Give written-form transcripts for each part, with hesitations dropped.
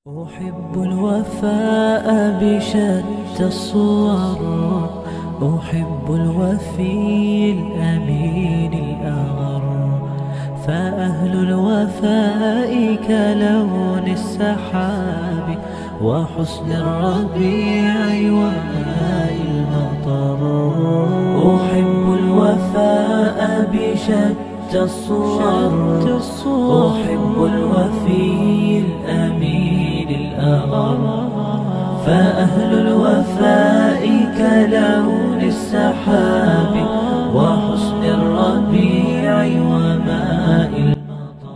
أحب الوفاء بشتى الصور، أحب الوفي الأمين الأغر، فأهل الوفاء كلون السحاب وحسن الربيع وماء المطر. أحب الوفاء بشتى الصور، أحب الوفي الأمين الأغر، فأهل الوفاء كلون السحاب وحسن الربيع وماء المطر.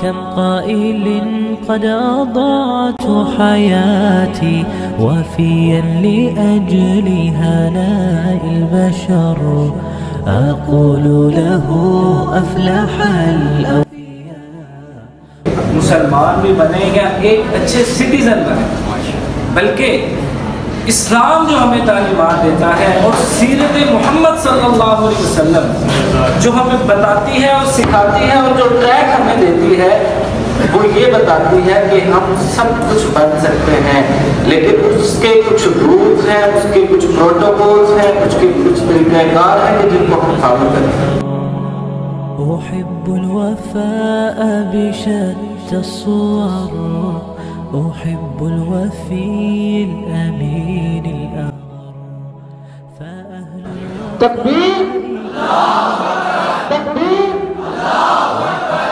كم قائل قد أضعت حياتي وفيا لأجل هناء البشر، أقول له أفلح الأولياء. مسلمان بھی بنے یا ایک اچھے سٹیزن بنے، بلکہ اسلام جو ہمیں تعلیمات دیتا ہے اور سیرت محمد صلی اللہ علیہ وسلم جو ہمیں بتاتی ہے اور سکھاتی ہے اور جو ٹریک ہمیں دیتی ہے وہ یہ بتاتی ہے کہ ہم سب کچھ بن سکتے ہیں، لیکن اس کے کچھ رولز ہیں، اس کے کچھ پروٹوکولز ہیں، کچھ طریقہ کار ہیں جن کو ہم فالو کرتے ہیں۔ أحب الوفاء بشتى الصور، أحب الوفي الأمين الأغر، فأهل تکبیر تکبیر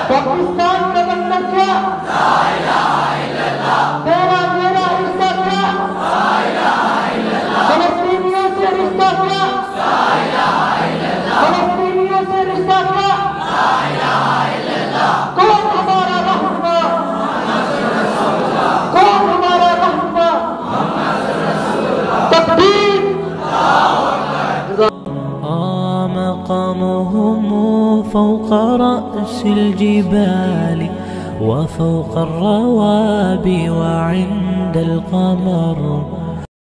پاکستان کا مطلب کیا؟ لا الہ الا اللہ۔ تیرا میرا رشتہ کیا؟ لا الہ الا اللہ۔ فلسطینیوں سے رشتہ کیا؟ لا الہ الا اللہ۔ فلسطینیوں سے رشتہ کیا؟ لا الہ الا اللہ۔ کون ہمارا رہنما؟ محمد رسول اللہ۔ کون ہمارا رہنما؟ محمد رسول اللہ۔ تکبیر۔ مقامهم فوق رأس الجبال وفوق الروابي وعند القمر،